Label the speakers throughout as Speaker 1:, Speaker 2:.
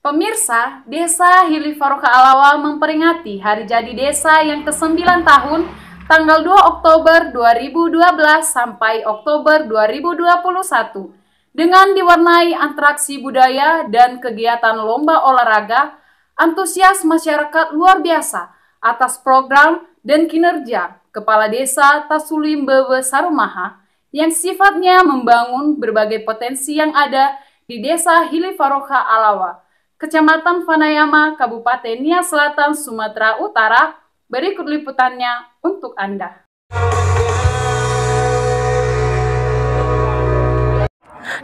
Speaker 1: Pemirsa, Desa Hilifaroka Alawa memperingati Hari Jadi Desa yang ke-9 tahun tanggal 2 Oktober 2012 sampai Oktober 2021 dengan diwarnai atraksi budaya dan kegiatan lomba olahraga. Antusias masyarakat luar biasa atas program dan kinerja Kepala Desa Tasulimbewe Sarumaha yang sifatnya membangun berbagai potensi yang ada di Desa Hilifaroka Alawa, Kecamatan Vanayama, Kabupaten Nias Selatan, Sumatera Utara. Berikut liputannya untuk Anda.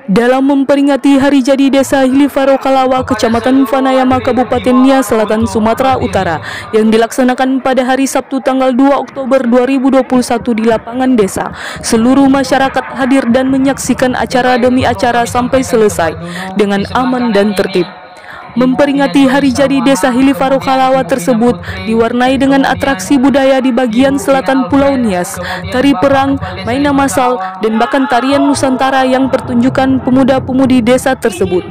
Speaker 2: Dalam memperingati Hari Jadi Desa Hilifaroka Alawa, Kecamatan Vanayama, Kabupaten Nias Selatan, Sumatera Utara, yang dilaksanakan pada hari Sabtu tanggal 2 Oktober 2021 di lapangan desa, seluruh masyarakat hadir dan menyaksikan acara demi acara sampai selesai dengan aman dan tertib. Memperingati Hari Jadi Desa Hilifaroka Alawa tersebut diwarnai dengan atraksi budaya di bagian selatan Pulau Nias, tari perang, mainan masal, dan bahkan tarian Nusantara yang pertunjukan pemuda-pemudi desa tersebut.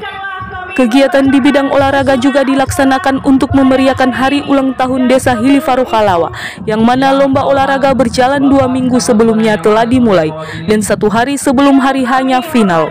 Speaker 2: Kegiatan di bidang olahraga juga dilaksanakan untuk memeriahkan hari ulang tahun Desa Hilifaroka Alawa, yang mana lomba olahraga berjalan 2 minggu sebelumnya telah dimulai, dan 1 hari sebelum hari hanya final.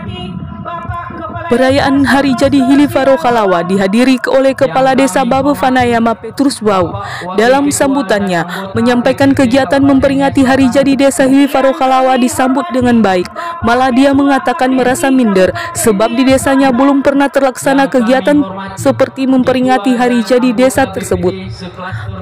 Speaker 2: Perayaan Hari Jadi Hilifaroka Alawa dihadiri oleh Kepala Desa Babe Vanayama Petrus Wau. Dalam sambutannya, menyampaikan kegiatan memperingati Hari Jadi Desa Hilifaroka Alawa disambut dengan baik. Malah dia mengatakan merasa minder sebab di desanya belum pernah terlaksana kegiatan seperti memperingati Hari Jadi Desa tersebut.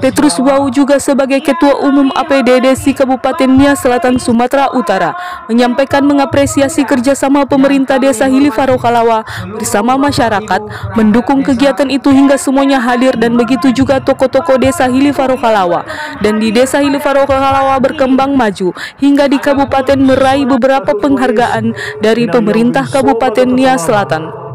Speaker 2: Petrus Wau juga sebagai Ketua Umum APDDSI Kabupaten Nias Selatan, Sumatera Utara, menyampaikan mengapresiasi kerjasama pemerintah Desa Hilifaroka Alawa bersama masyarakat mendukung kegiatan itu hingga semuanya hadir, dan begitu juga tokoh-tokoh Desa Hilifaroka Alawa. Dan di Desa Hilifaroka Alawa berkembang maju hingga di kabupaten meraih beberapa penghargaan dari pemerintah Kabupaten Nias Selatan.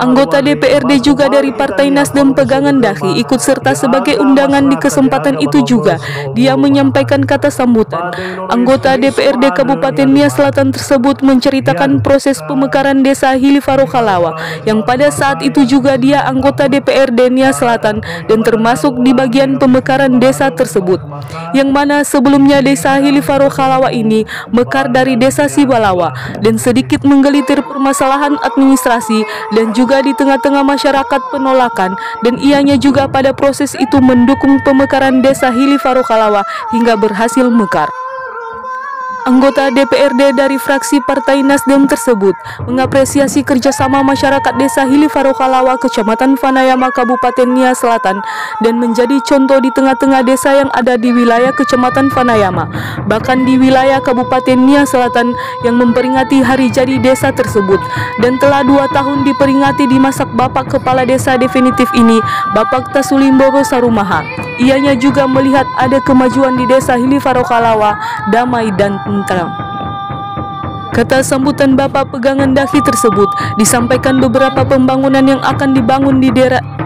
Speaker 2: Anggota DPRD juga dari Partai Nasdem Pegangan Dahi ikut serta sebagai undangan di kesempatan itu juga. Dia menyampaikan kata sambutan. Anggota DPRD Kabupaten Nias Selatan tersebut menceritakan proses pemekaran Desa Hilifaroka Alawa, yang pada saat itu juga dia anggota DPRD Nias Selatan dan termasuk di bagian pemekaran desa tersebut, yang mana sebelumnya Desa Hilifaroka Alawa ini mekar dari Desa Sibalawa dan sedikit menggelitir permasalahan administrasi dan juga di tengah-tengah masyarakat penolakan, dan ianya juga pada proses itu mendukung pemekaran Desa Hilifaroka Alawa hingga berhasil mekar. Anggota DPRD dari fraksi Partai Nasdem tersebut mengapresiasi kerjasama masyarakat Desa Hilifaroka Alawa, Kecamatan Vanayama, Kabupaten Nias Selatan, dan menjadi contoh di tengah-tengah desa yang ada di wilayah Kecamatan Vanayama, bahkan di wilayah Kabupaten Nias Selatan yang memperingati Hari Jadi Desa tersebut. Dan telah 2 tahun diperingati di masa Bapak Kepala Desa definitif ini, Bapak Tasulimbewe Sarumaha. Ianya juga melihat ada kemajuan di Desa Hilifaroka Alawa, damai dan tentram. Kata sambutan Bapak Pegangan Dahi tersebut, disampaikan beberapa pembangunan yang akan dibangun di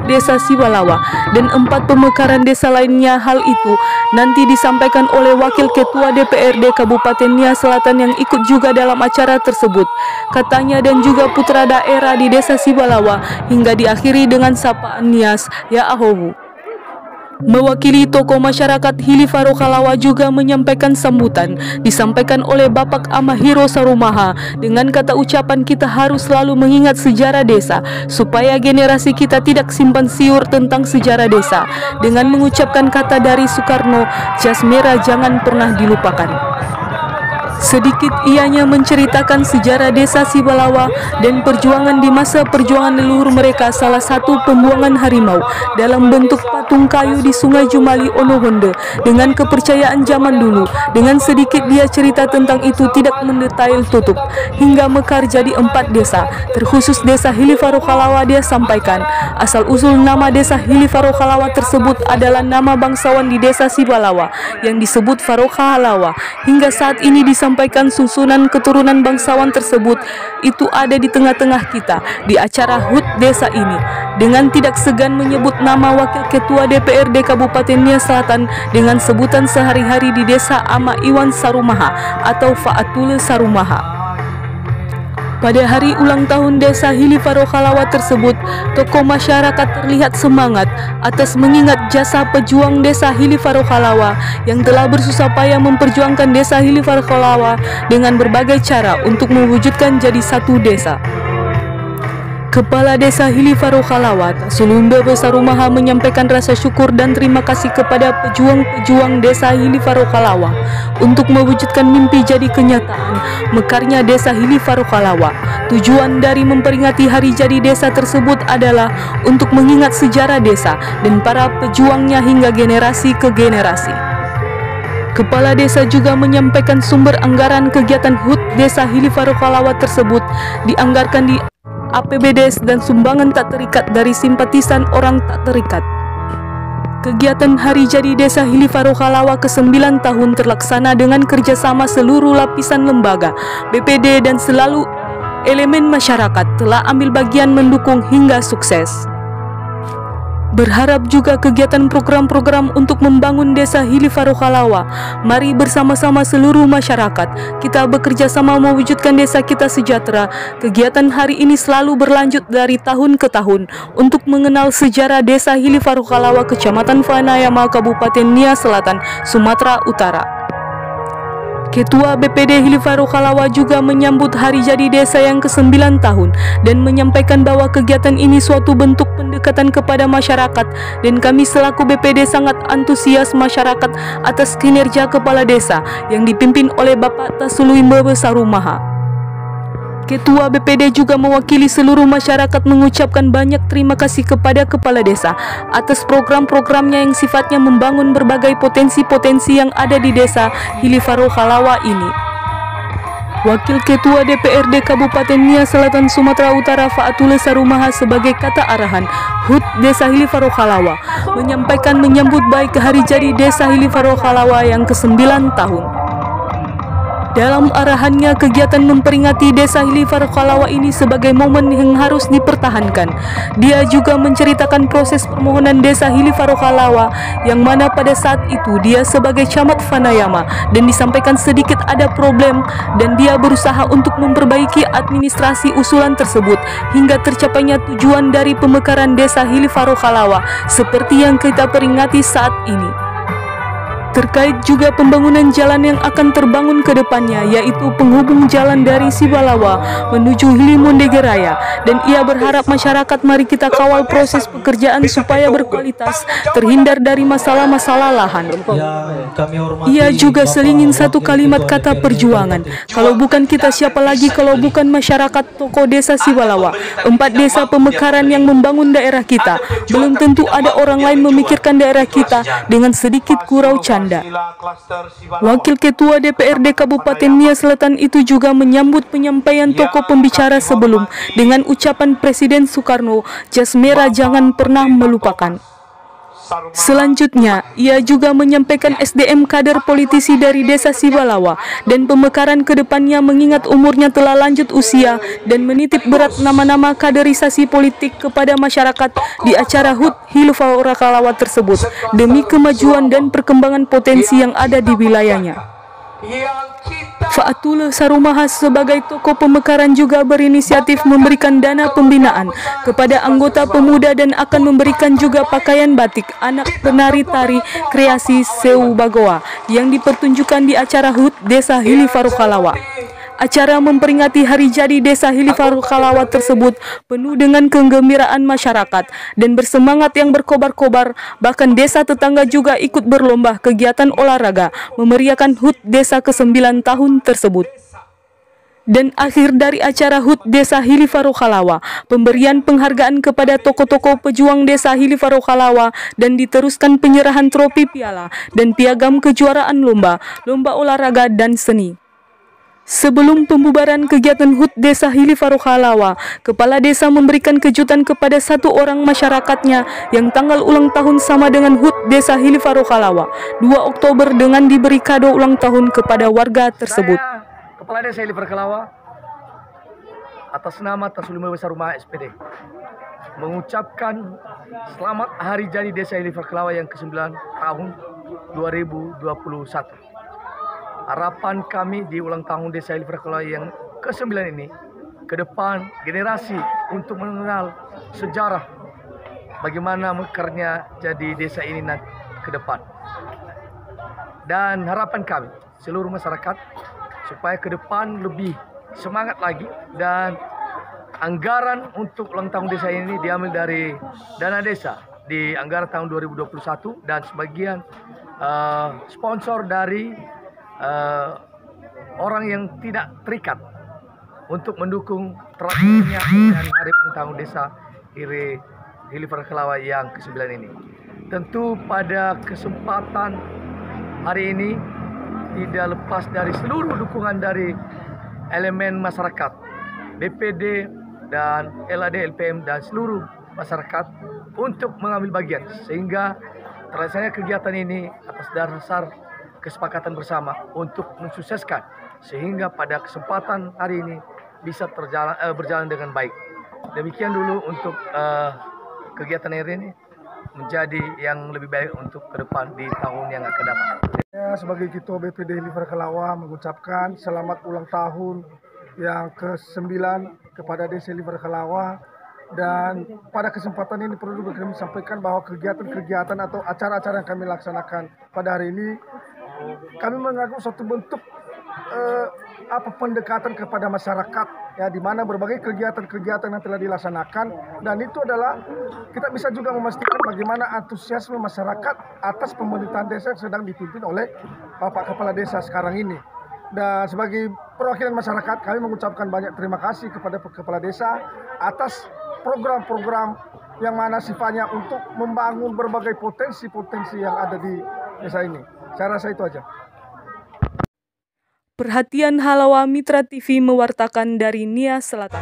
Speaker 2: Desa Sibalawa dan 4 pemekaran desa lainnya. Hal itu nanti disampaikan oleh Wakil Ketua DPRD Kabupaten Nias Selatan yang ikut juga dalam acara tersebut, katanya, dan juga putra daerah di Desa Sibalawa, hingga diakhiri dengan sapaan Nias ya Ahowu. Mewakili tokoh masyarakat Hilifaroka Alawa juga menyampaikan sambutan, disampaikan oleh Bapak Amahiro Sarumaha dengan kata ucapan, kita harus selalu mengingat sejarah desa supaya generasi kita tidak simpan siur tentang sejarah desa, dengan mengucapkan kata dari Soekarno, jas merah jangan pernah dilupakan. Sedikit ianya menceritakan sejarah Desa Sibalawa dan perjuangan di masa perjuangan leluhur mereka, salah satu pembuangan harimau dalam bentuk patung kayu di Sungai Jumali Onohondo dengan kepercayaan zaman dulu. Dengan sedikit dia cerita tentang itu, tidak mendetail tutup, hingga mekar jadi 4 desa, terkhusus Desa Hilifaroka Alawa. Dia sampaikan asal-usul nama Desa Hilifaroka Alawa tersebut adalah nama bangsawan di Desa Sibalawa yang disebut Faroka Alawa. Hingga saat ini disampaikan susunan keturunan bangsawan tersebut itu ada di tengah-tengah kita di acara HUT desa ini, dengan tidak segan menyebut nama Wakil Ketua DPRD Kabupaten Nias Selatan dengan sebutan sehari-hari di Desa Ama Iwan Sarumaha atau Faatul Sarumaha. Pada hari ulang tahun Desa Hilifarokhalawa tersebut, tokoh masyarakat terlihat semangat atas mengingat jasa pejuang Desa Hilifarokhalawa yang telah bersusah payah memperjuangkan Desa Hilifarokhalawa dengan berbagai cara untuk mewujudkan jadi satu desa. Kepala Desa Hilifarokhalawa Tasulumbe Besarumaha menyampaikan rasa syukur dan terima kasih kepada pejuang-pejuang Desa Hilifarokhalawa untuk mewujudkan mimpi jadi kenyataan mekarnya Desa Hilifarokhalawa. Tujuan dari memperingati hari jadi desa tersebut adalah untuk mengingat sejarah desa dan para pejuangnya hingga generasi ke generasi. Kepala desa juga menyampaikan sumber anggaran kegiatan HUT Desa Hilifarokhalawa tersebut dianggarkan di APBDes dan sumbangan tak terikat dari simpatisan orang tak terikat. Kegiatan Hari Jadi Desa Hilifarokhalawa ke-9 tahun terlaksana dengan kerjasama seluruh lapisan lembaga, BPD dan selalu elemen masyarakat telah ambil bagian mendukung hingga sukses. Berharap juga kegiatan program-program untuk membangun Desa Hilifarokhalawa. Mari bersama-sama seluruh masyarakat kita bekerja sama mewujudkan desa kita sejahtera. Kegiatan hari ini selalu berlanjut dari tahun ke tahun untuk mengenal sejarah Desa Hilifarokhalawa, Kecamatan Vanayama, Kabupaten Nia Selatan, Sumatera Utara. Ketua BPD Hilifarokhalawa juga menyambut hari jadi desa yang ke-9 tahun dan menyampaikan bahwa kegiatan ini suatu bentuk pendekatan kepada masyarakat dan kami selaku BPD sangat antusias masyarakat atas kinerja kepala desa yang dipimpin oleh Bapak Tasulumbe Besarumaha. Ketua BPD juga mewakili seluruh masyarakat mengucapkan banyak terima kasih kepada kepala desa atas program-programnya yang sifatnya membangun berbagai potensi-potensi yang ada di Desa Hilifarokhalawa ini. Wakil Ketua DPRD Kabupaten Nia Selatan Sumatera Utara Faatule Sarumaha sebagai kata arahan HUT Desa Hilifarokhalawa menyampaikan menyambut baik hari jadi Desa Hilifarokhalawa yang ke-9 tahun. Dalam arahannya, kegiatan memperingati Desa Hilifarokhalawa ini sebagai momen yang harus dipertahankan. Dia juga menceritakan proses permohonan Desa Hilifarokhalawa yang mana pada saat itu dia sebagai camat Vanayama dan disampaikan sedikit ada problem dan dia berusaha untuk memperbaiki administrasi usulan tersebut hingga tercapainya tujuan dari pemekaran Desa Hilifarokhalawa seperti yang kita peringati saat ini. Terkait juga pembangunan jalan yang akan terbangun ke depannya, yaitu penghubung jalan dari Sibalawa menuju Hilimondegeraya, dan ia berharap masyarakat mari kita kawal proses pekerjaan supaya berkualitas, terhindar dari masalah-masalah lahan. Ia juga selingin satu kalimat kata perjuangan. Kalau bukan kita siapa lagi kalau bukan masyarakat tokoh desa Sibalawa, 4 desa pemekaran yang membangun daerah kita. Belum tentu ada orang lain memikirkan daerah kita dengan sedikit gurau canda. Wakil Ketua DPRD Kabupaten Nia Selatan itu juga menyambut penyampaian tokoh pembicara sebelum dengan ucapan Presiden Soekarno, jas merah jangan pernah melupakan. Selanjutnya, ia juga menyampaikan SDM kader politisi dari Desa Sibalawa dan pemekaran ke depannya mengingat umurnya telah lanjut usia dan menitip berat nama-nama kaderisasi politik kepada masyarakat di acara HUT Hilifarokhalawa tersebut demi kemajuan dan perkembangan potensi yang ada di wilayahnya. Faatule Sarumaha sebagai tokoh pemekaran juga berinisiatif memberikan dana pembinaan kepada anggota pemuda dan akan memberikan juga pakaian batik anak penari tari kreasi Sewu Bagoa yang dipertunjukkan di acara HUT Desa Hilifarokhalawa. Acara memperingati hari jadi Desa Hilifarokhalawa tersebut penuh dengan kegembiraan masyarakat dan bersemangat yang berkobar-kobar. Bahkan desa tetangga juga ikut berlomba kegiatan olahraga memeriahkan HUT Desa ke-9 tahun tersebut. Dan akhir dari acara HUT Desa Hilifarokhalawa, pemberian penghargaan kepada tokoh-tokoh pejuang Desa Hilifarokhalawa dan diteruskan penyerahan trofi piala dan piagam kejuaraan lomba olahraga dan seni. Sebelum pembubaran kegiatan HUT Desa Hilifarokhalawa, Kepala Desa memberikan kejutan kepada satu orang masyarakatnya yang tanggal ulang tahun sama dengan HUT Desa Hilifarokhalawa 2 Oktober dengan diberi kado ulang tahun kepada warga tersebut.
Speaker 3: Saya, Kepala Desa Hilifarokhalawa, atas nama Tasulumbe Besarumaha SPD, mengucapkan selamat hari jadi Desa Hilifarokhalawa yang ke-9 tahun 2021. Harapan kami di ulang tahun Desa Hilifarokhalawa yang ke-9 ini, ke depan generasi untuk mengenal sejarah bagaimana mekarnya jadi desa ini nanti ke depan. Dan harapan kami seluruh masyarakat supaya ke depan lebih semangat lagi, dan anggaran untuk ulang tahun desa ini diambil dari dana desa di anggaran tahun 2021 dan sebagian sponsor dari orang yang tidak terikat untuk mendukung terlaksananya dan hari ulang tahun desa Hili Farokhalawa yang ke-9 ini. Tentu pada kesempatan hari ini tidak lepas dari seluruh dukungan dari elemen masyarakat, BPD dan LAD, LPM dan seluruh masyarakat untuk mengambil bagian sehingga terlaksananya kegiatan ini atas dasar kesepakatan bersama untuk mensukseskan sehingga pada kesempatan hari ini bisa berjalan dengan baik. Demikian dulu untuk kegiatan hari ini menjadi yang lebih baik untuk ke depan di tahun yang akan datang.
Speaker 4: Saya sebagai Ketua BPD Hili Farokhalawa mengucapkan selamat ulang tahun yang ke-9 kepada Desa Hili Farokhalawa, dan pada kesempatan ini perlu juga kami sampaikan bahwa kegiatan-kegiatan atau acara-acara yang kami laksanakan pada hari ini kami menganggap suatu bentuk pendekatan kepada masyarakat, ya, di mana berbagai kegiatan-kegiatan yang telah dilaksanakan, dan itu adalah kita bisa juga memastikan bagaimana antusiasme masyarakat atas pemerintahan desa yang sedang dipimpin oleh Bapak Kepala Desa sekarang ini. Dan sebagai perwakilan masyarakat kami mengucapkan banyak terima kasih kepada Kepala Desa atas program-program yang mana sifatnya untuk membangun berbagai potensi-potensi yang ada di desa ini. Saya rasa itu aja.
Speaker 2: Perhatian Halawa Mitra TV mewartakan dari Nia Selatan.